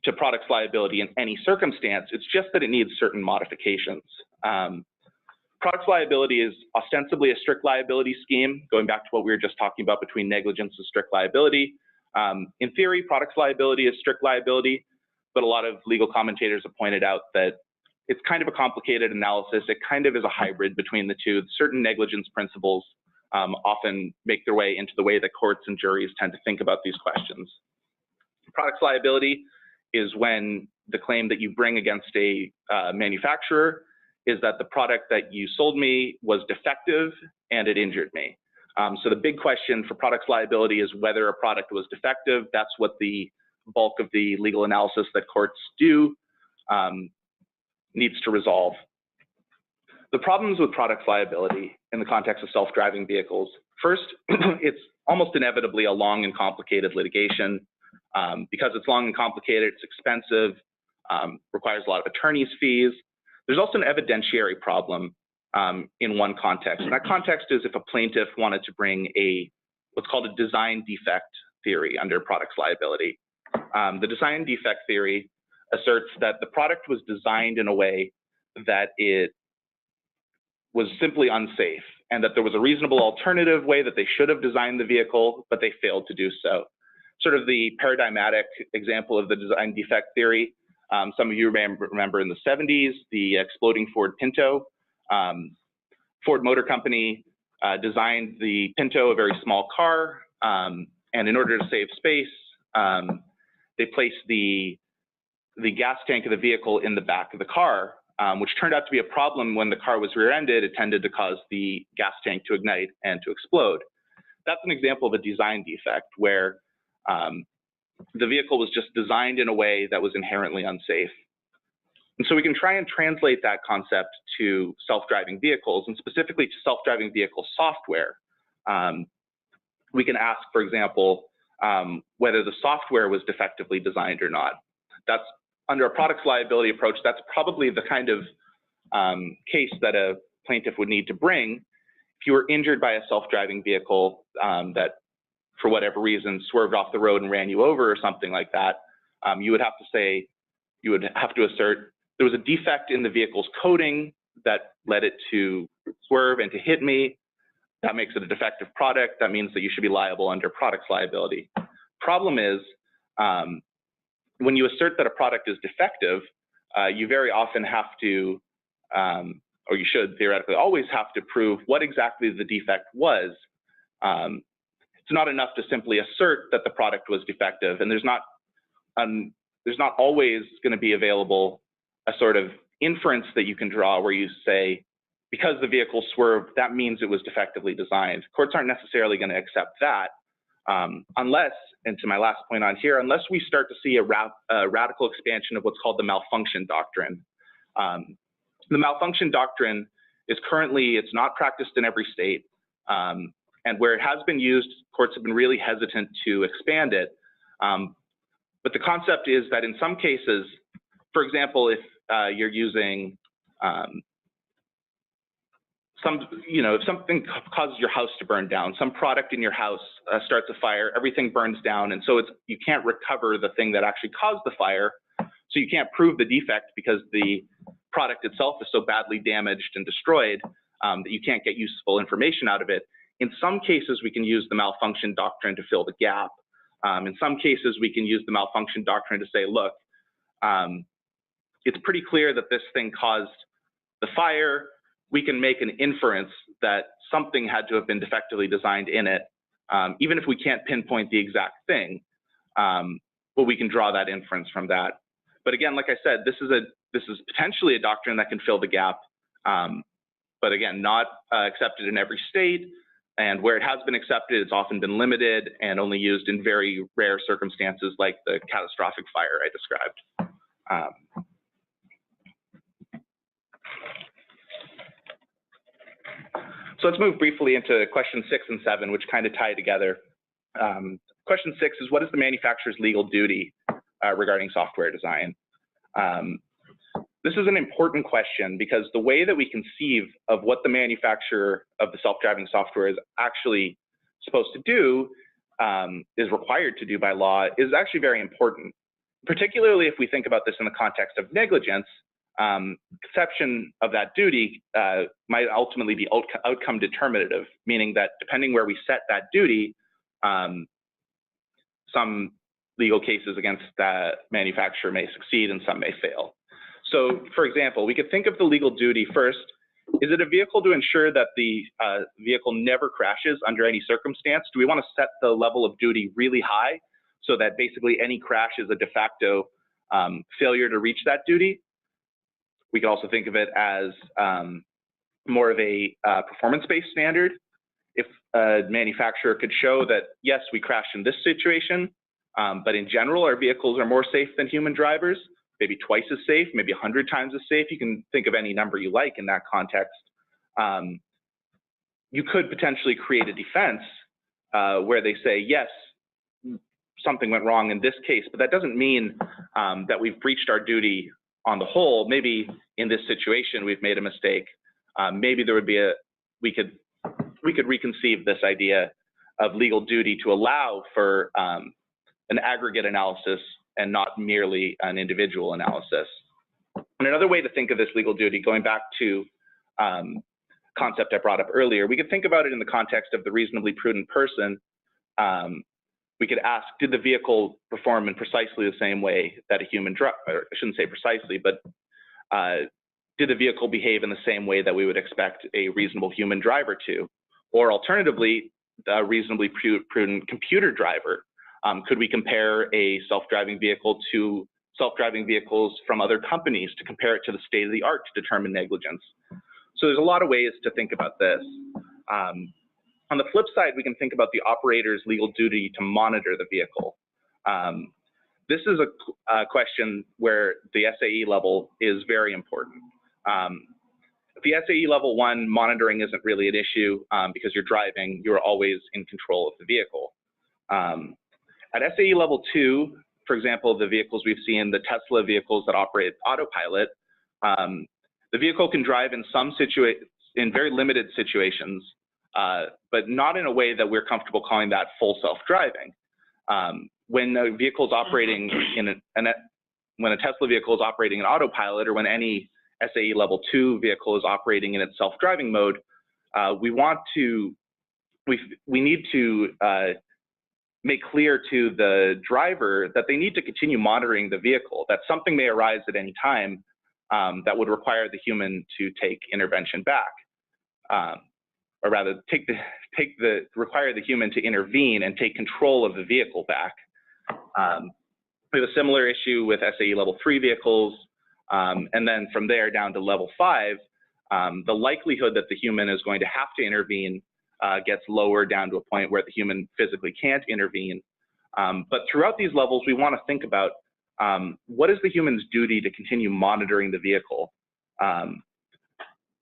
to products liability in any circumstance. It's just that it needs certain modifications. Products liability is ostensibly a strict liability scheme, going back to what we were just talking about between negligence and strict liability. In theory, products liability is strict liability, but a lot of legal commentators have pointed out that it's kind of a complicated analysis. It kind of is a hybrid between the two. Certain negligence principles often make their way into the way that courts and juries tend to think about these questions. Products liability is when the claim that you bring against a manufacturer is that the product that you sold me was defective and it injured me. So the big question for products liability is whether a product was defective. That's what the bulk of the legal analysis that courts do needs to resolve. The problems with products liability in the context of self-driving vehicles, first, it's almost inevitably a long and complicated litigation. Because it's long and complicated, it's expensive, requires a lot of attorney's fees. There's also an evidentiary problem in one context. And that context is if a plaintiff wanted to bring what's called a design defect theory under products liability. The design defect theory asserts that the product was designed in a way that it was simply unsafe, and that there was a reasonable alternative way that they should have designed the vehicle, but they failed to do so. Sort of the paradigmatic example of the design defect theory. Some of you may remember in the 70s, the exploding Ford Pinto. Ford Motor Company designed the Pinto, a very small car, and in order to save space, they placed the gas tank of the vehicle in the back of the car, which turned out to be a problem when the car was rear-ended. It tended to cause the gas tank to ignite and to explode. That's an example of a design defect where the vehicle was just designed in a way that was inherently unsafe. And so we can try and translate that concept to self-driving vehicles, and specifically to self-driving vehicle software. We can ask, for example, whether the software was defectively designed or not. That's under a products liability approach, that's probably the kind of case that a plaintiff would need to bring. If you were injured by a self-driving vehicle that, for whatever reason, swerved off the road and ran you over or something like that, you would have to assert there was a defect in the vehicle's coding that led it to swerve and to hit me. That makes it a defective product. That means that you should be liable under products liability. Problem is, when you assert that a product is defective, you very often have to, or you should theoretically always have to prove what exactly the defect was. It's not enough to simply assert that the product was defective, and there's not always going to be available a sort of inference that you can draw where you say, because the vehicle swerved, that means it was defectively designed. Courts aren't necessarily going to accept that unless and to my last point on here, unless we start to see a radical expansion of what's called the malfunction doctrine. The malfunction doctrine is currently, it's not practiced in every state, and where it has been used, courts have been really hesitant to expand it. But the concept is that in some cases, for example, if you're using if something causes your house to burn down, some product in your house starts a fire, everything burns down, and so you can't recover the thing that actually caused the fire, so you can't prove the defect because the product itself is so badly damaged and destroyed that you can't get useful information out of it. In some cases, we can use the malfunction doctrine to fill the gap. In some cases, we can use the malfunction doctrine to say, look, it's pretty clear that this thing caused the fire. We can make an inference that something had to have been defectively designed in it, even if we can't pinpoint the exact thing. But we can draw that inference from that. But again, like I said, this is potentially a doctrine that can fill the gap, but again, not accepted in every state. And where it has been accepted, it's often been limited and only used in very rare circumstances like the catastrophic fire I described. So let's move briefly into question 6 and 7, which kind of tie together. Question 6 is, what is the manufacturer's legal duty regarding software design? This is an important question because the way that we conceive of what the manufacturer of the self-driving software is actually supposed to do, is required to do by law, is actually very important. Particularly if we think about this in the context of negligence, conception of that duty might ultimately be outcome determinative, meaning that depending where we set that duty, some legal cases against that manufacturer may succeed and some may fail. So, for example, we could think of the legal duty first. Is it a vehicle to ensure that the vehicle never crashes under any circumstance? Do we want to set the level of duty really high so that basically any crash is a de facto failure to reach that duty? We could also think of it as more of a performance-based standard. If a manufacturer could show that, yes, we crashed in this situation, but in general, our vehicles are more safe than human drivers, maybe twice as safe, maybe 100 times as safe. You can think of any number you like in that context. You could potentially create a defense where they say, yes, something went wrong in this case, but that doesn't mean that we've breached our duty on the whole. Maybe in this situation, we've made a mistake. Maybe there would be we could reconceive this idea of legal duty to allow for an aggregate analysis and not merely an individual analysis. And another way to think of this legal duty, going back to concept I brought up earlier, we could think about it in the context of the reasonably prudent person. We could ask, did the vehicle perform in precisely the same way that a human driver, I shouldn't say precisely, but did the vehicle behave in the same way that we would expect a reasonable human driver to? Or alternatively, a reasonably prudent computer driver. Could we compare a self-driving vehicle to self-driving vehicles from other companies to compare it to the state of the art to determine negligence? So there's a lot of ways to think about this. On the flip side, we can think about the operator's legal duty to monitor the vehicle. This is a question where the SAE level is very important. If the SAE level 1 monitoring isn't really an issue because you're driving, you're always in control of the vehicle. At SAE level 2, for example, the vehicles we've seen, the Tesla vehicles that operate autopilot, the vehicle can drive in very limited situations, but not in a way that we're comfortable calling that full self-driving. When a vehicle's operating when a Tesla vehicle is operating in autopilot, or when any SAE level 2 vehicle is operating in its self-driving mode, we need to make clear to the driver that they need to continue monitoring the vehicle, that something may arise at any time that would require the human to take intervention back, or rather require the human to intervene and take control of the vehicle back. We have a similar issue with SAE level 3 vehicles, and then from there down to level 5, the likelihood that the human is going to have to intervene gets lower down to a point where the human physically can't intervene. But throughout these levels, we want to think about what is the human's duty to continue monitoring the vehicle.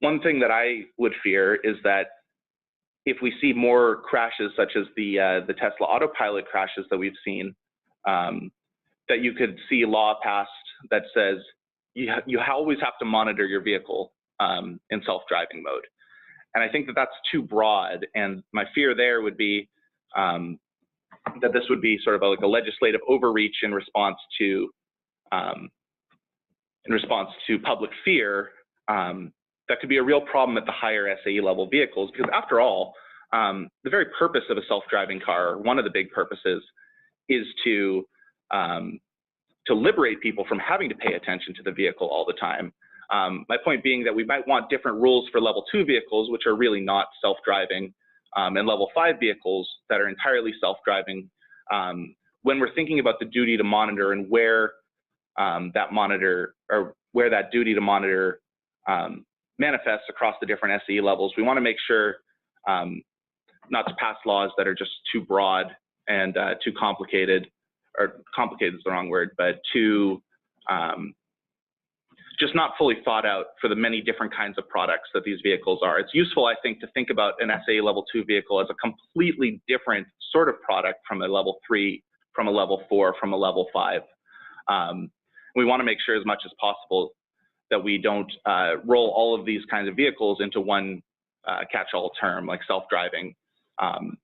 One thing that I would fear is that if we see more crashes, such as the Tesla autopilot crashes that we've seen, that you could see a law passed that says you always have to monitor your vehicle in self-driving mode. And I think that that's too broad. And my fear there would be that this would be sort of like a legislative overreach in response to public fear. That could be a real problem at the higher SAE level vehicles, because after all, the very purpose of a self-driving car, one of the big purposes, is to liberate people from having to pay attention to the vehicle all the time. My point being that we might want different rules for level 2 vehicles, which are really not self-driving, and level 5 vehicles that are entirely self-driving, when we're thinking about the duty to monitor and where that duty to monitor manifests across the different SAE levels. We want to make sure not to pass laws that are just too broad and too complicated, or complicated is the wrong word, but too just not fully thought out for the many different kinds of products that these vehicles are. It's useful, I think, to think about an SAE level 2 vehicle as a completely different sort of product from a level 3, from a level 4, from a level 5. We want to make sure as much as possible that we don't roll all of these kinds of vehicles into one catch-all term like self-driving, because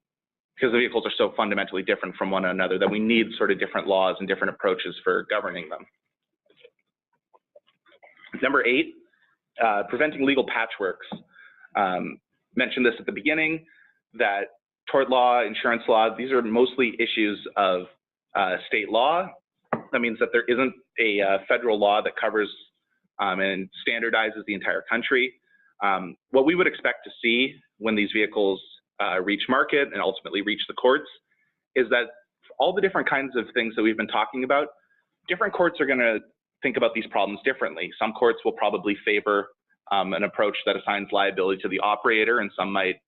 the vehicles are so fundamentally different from one another that we need sort of different laws and different approaches for governing them. Number 8, preventing legal patchworks. Mentioned this at the beginning, that tort law, insurance law, these are mostly issues of state law. That means that there isn't a federal law that covers and standardizes the entire country. What we would expect to see when these vehicles reach market and ultimately reach the courts is that all the different kinds of things that we've been talking about, different courts are going to think about these problems differently. Some courts will probably favor an approach that assigns liability to the operator, and some might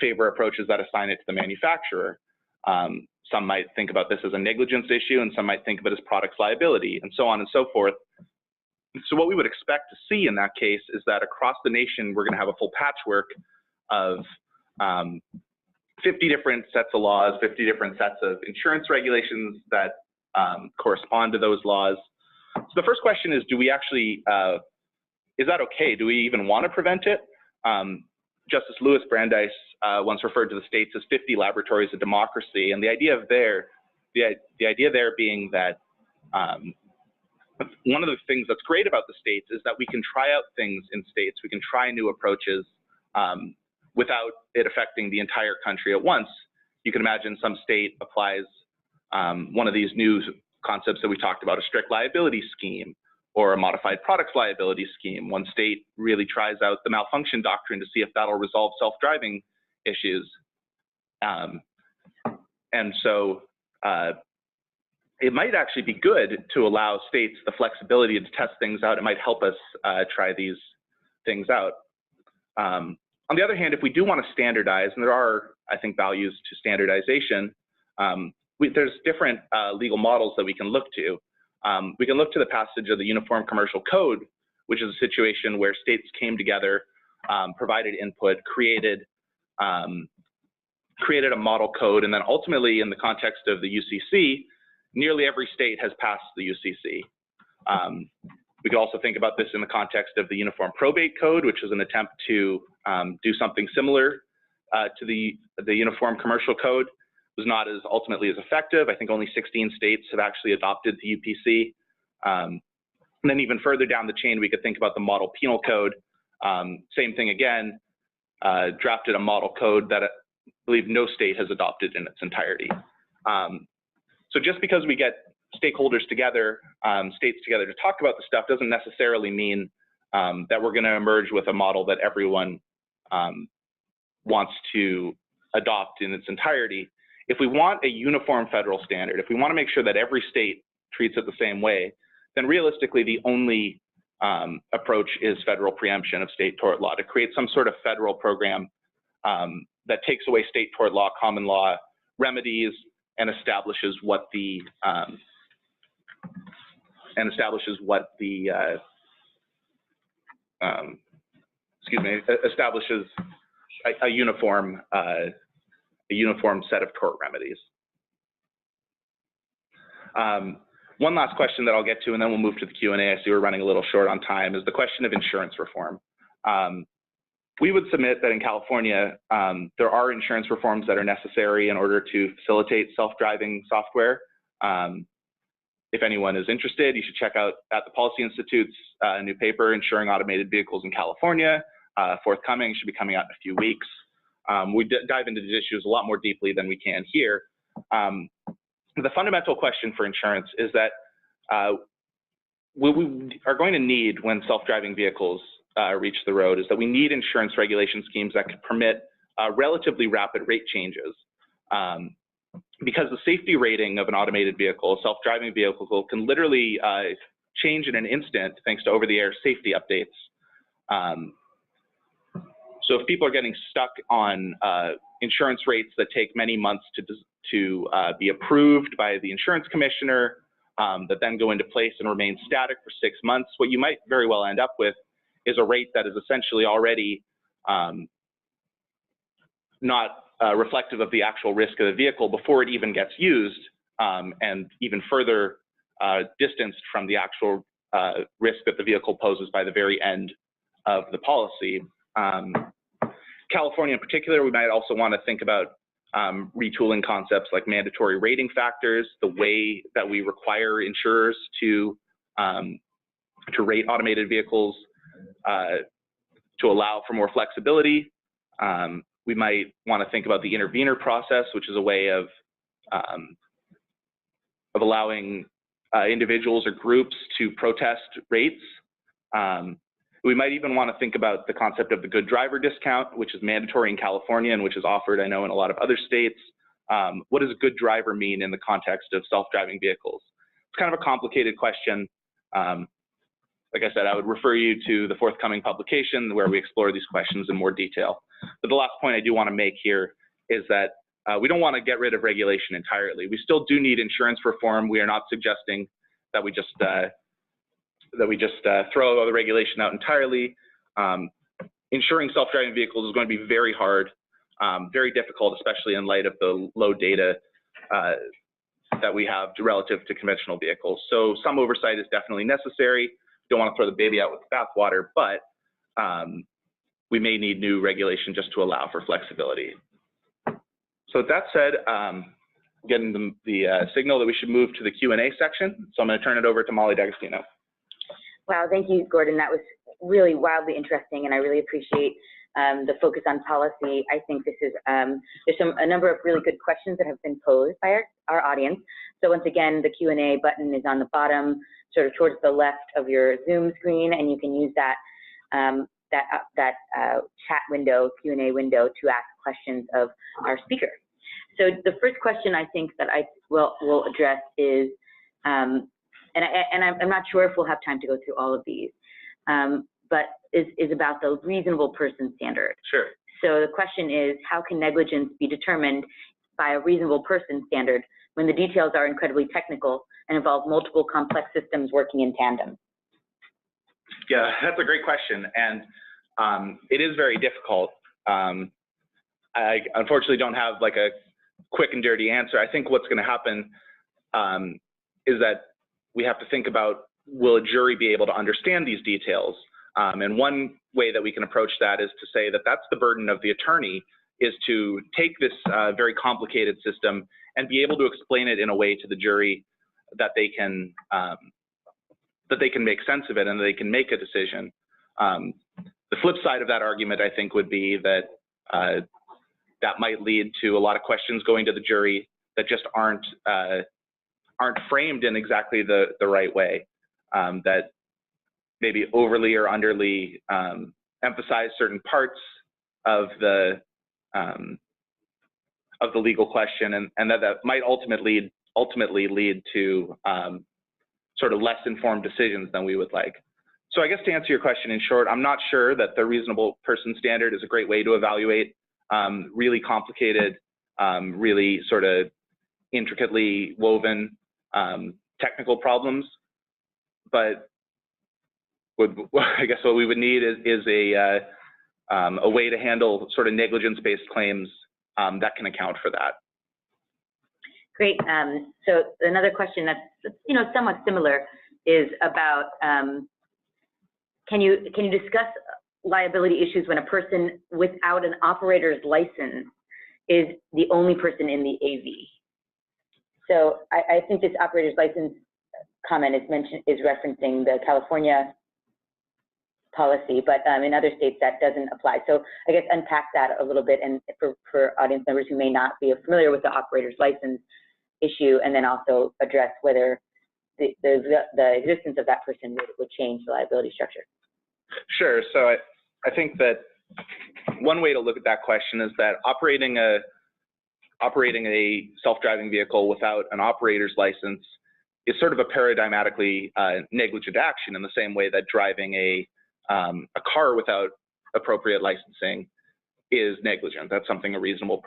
favor approaches that assign it to the manufacturer. Some might think about this as a negligence issue, and some might think of it as products liability, and so on and so forth. So what we would expect to see in that case is that across the nation, we're going to have a full patchwork of 50 different sets of laws, 50 different sets of insurance regulations that correspond to those laws. So the first question is, do we actually, is that okay? Do we even want to prevent it? Justice Louis Brandeis once referred to the states as 50 laboratories of democracy, and the idea there being that one of the things that's great about the states is that we can try out things in states. We can try new approaches without it affecting the entire country at once. You can imagine some state applies one of these new concepts that we talked about, a strict liability scheme or a modified products liability scheme. One state really tries out the malfunction doctrine to see if that'll resolve self-driving issues. And so it might actually be good to allow states the flexibility to test things out. It might help us try these things out. On the other hand, if we do want to standardize, and there are, I think, values to standardization, there's different legal models that we can look to. We can look to the passage of the Uniform Commercial Code, which is a situation where states came together, provided input, created a model code, and then ultimately, in the context of the UCC, nearly every state has passed the UCC. We could also think about this in the context of the Uniform Probate Code, which is an attempt to do something similar to the Uniform Commercial Code. It was not as ultimately as effective. I think only 16 states have actually adopted the UPC. And then even further down the chain, we could think about the Model Penal Code. Same thing again, drafted a model code that I believe no state has adopted in its entirety. So just because we get stakeholders together, states together to talk about the stuff doesn't necessarily mean that we're going to emerge with a model that everyone wants to adopt in its entirety. If we want a uniform federal standard, if we want to make sure that every state treats it the same way, then realistically the only approach is federal preemption of state tort law, to create some sort of federal program that takes away state tort law, common law remedies, and establishes what the establishes a uniform set of tort remedies. One last question that I'll get to, and then we'll move to the Q&A. I see we're running a little short on time, is the question of insurance reform. We would submit that in California, there are insurance reforms that are necessary in order to facilitate self-driving software. If anyone is interested, you should check out at the Policy Institute's new paper, Insuring Automated Vehicles in California, forthcoming, should be coming out in a few weeks. We dive into these issues a lot more deeply than we can here. The fundamental question for insurance is that what we are going to need when self-driving vehicles reach the road is that we need insurance regulation schemes that could permit relatively rapid rate changes. Because the safety rating of an automated vehicle, a self-driving vehicle, can literally change in an instant thanks to over-the-air safety updates. So if people are getting stuck on insurance rates that take many months to be approved by the insurance commissioner, that then go into place and remain static for 6 months, what you might very well end up with is a rate that is essentially already not reflective of the actual risk of the vehicle before it even gets used, and even further distanced from the actual risk that the vehicle poses by the very end of the policy. California in particular, we might also want to think about retooling concepts like mandatory rating factors, the way that we require insurers to rate automated vehicles to allow for more flexibility. We might want to think about the intervener process, which is a way of allowing individuals or groups to protest rates. We might even want to think about the concept of the good driver discount, which is mandatory in California and which is offered, I know, in a lot of other states. What does a good driver mean in the context of self-driving vehicles? It's kind of a complicated question. Like I said, I would refer you to the forthcoming publication where we explore these questions in more detail. But the last point I do want to make here is that we don't want to get rid of regulation entirely. We still do need insurance reform. We are not suggesting that we just throw the regulation out entirely. Insuring self-driving vehicles is going to be very hard, very difficult, especially in light of the low data that we have relative to conventional vehicles. So some oversight is definitely necessary. Don't want to throw the baby out with the bathwater, but we may need new regulation just to allow for flexibility. So with that said, getting the signal that we should move to the Q&A section. So I'm going to turn it over to Molly D'Agostino. Wow, thank you, Gordon. That was really wildly interesting, and I really appreciate the focus on policy. I think this is there's a number of really good questions that have been posed by our audience. So once again, the Q&A button is on the bottom, sort of towards the left of your Zoom screen, and you can use that chat window, Q&A window, to ask questions of our speaker. So the first question I think that I will address is, and I'm not sure if we'll have time to go through all of these, but is about the reasonable person standard. Sure. So the question is, how can negligence be determined by a reasonable person standard when the details are incredibly technical and involve multiple complex systems working in tandem? Yeah, that's a great question, and it is very difficult. I unfortunately don't have like a quick and dirty answer. I think what's going to happen is that we have to think about, will a jury be able to understand these details? And one way that we can approach that is to say that that's the burden of the attorney, is to take this very complicated system and be able to explain it in a way to the jury that they can make sense of it and they can make a decision. The flip side of that argument, I think, would be that that might lead to a lot of questions going to the jury that just aren't framed in exactly the right way, that maybe overly or underly emphasize certain parts of the legal question, and that might ultimately lead to sort of less informed decisions than we would like. So I guess to answer your question in short, I'm not sure that the reasonable person standard is a great way to evaluate really complicated, really sort of intricately woven technical problems, but I guess what we would need is a way to handle sort of negligence-based claims that can account for that. Great. So another question that's somewhat similar is about can you discuss liability issues when a person without an operator's license is the only person in the AV? So I think this operator's license comment is referencing the California policy, but in other states that doesn't apply. So I guess unpack that a little bit, and for audience members who may not be familiar with the operator's license issue, and then also address whether the existence of that person would change the liability structure. Sure. So I think that one way to look at that question is that operating a self-driving vehicle without an operator's license is sort of a paradigmatically negligent action, in the same way that driving a car without appropriate licensing is negligent. That's something a reasonably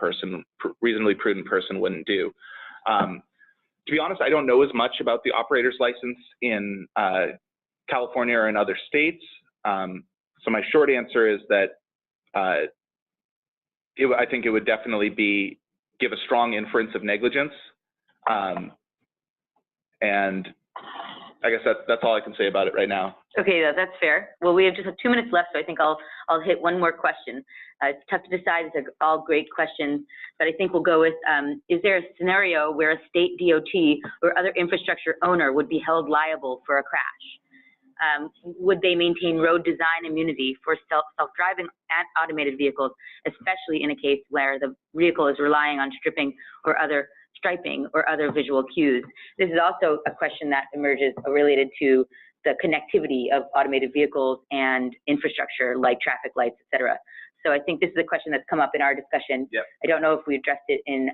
prudent person wouldn't do. To be honest, I don't know as much about the operator's license in California or in other states. So my short answer is that I think it would definitely give a strong inference of negligence. And I guess that's all I can say about it right now. Okay, that's fair. Well, we have just 2 minutes left, so I think I'll hit one more question. It's tough to decide. These are all great questions, but I think we'll go with, is there a scenario where a state DOT or other infrastructure owner would be held liable for a crash? Would they maintain road design immunity for self-driving and automated vehicles, especially in a case where the vehicle is relying on striping or other visual cues? This is also a question that emerges related to the connectivity of automated vehicles and infrastructure like traffic lights, et cetera. So I think this is a question that's come up in our discussion. Yep. I don't know if we addressed it in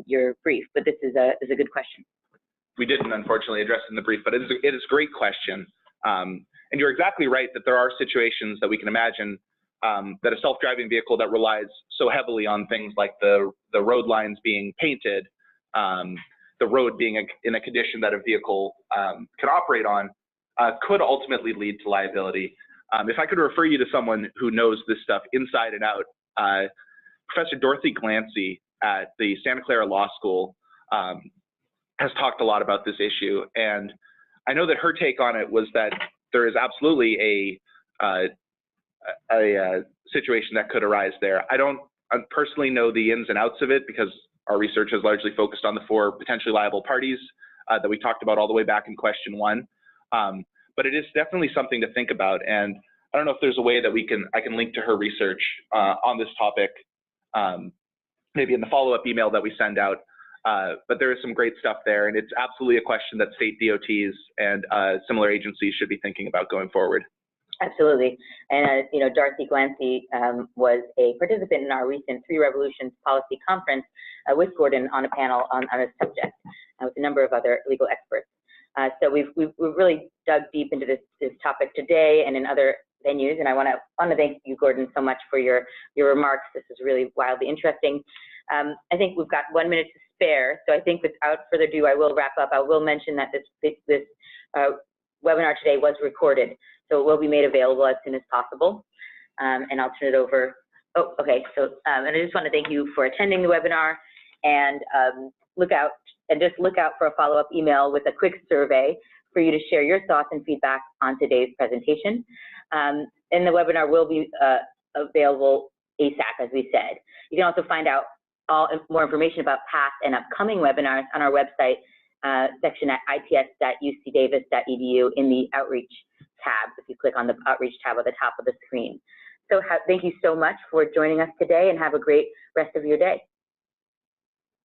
your brief, but this is a good question. We didn't, unfortunately, address it in the brief, but it is a great question. And you're exactly right that there are situations that we can imagine that a self-driving vehicle that relies so heavily on things like the road lines being painted, the road being in a condition that a vehicle can operate on, could ultimately lead to liability. If I could refer you to someone who knows this stuff inside and out, Professor Dorothy Glancy at the Santa Clara Law School has talked a lot about this issue, and I know that her take on it was that there is absolutely a situation that could arise there. I don't personally know the ins and outs of it, because our research has largely focused on the 4 potentially liable parties that we talked about all the way back in question 1. But it is definitely something to think about, and I don't know if there's a way that I can link to her research on this topic, maybe in the follow-up email that we send out. But there is some great stuff there, and it's absolutely a question that state DOTs and similar agencies should be thinking about going forward. Absolutely. And Dorothy Glancy was a participant in our recent 3 Revolutions Policy Conference with Gordon on a panel on a subject with a number of other legal experts. So we've really dug deep into this topic today and in other venues, and I want to thank you, Gordon, so much for your remarks. This is really wildly interesting. I think we've got 1 minute to spare, so I think without further ado, I will wrap up. I will mention that this webinar today was recorded, so it will be made available as soon as possible. And I'll turn it over. Oh, okay. So, and I just want to thank you for attending the webinar, and look out for a follow-up email with a quick survey for you to share your thoughts and feedback on today's presentation. And the webinar will be available ASAP, as we said. You can also find out more information about past and upcoming webinars on our website section at its.ucdavis.edu in the Outreach tab, if you click on the Outreach tab at the top of the screen. So thank you so much for joining us today, and have a great rest of your day.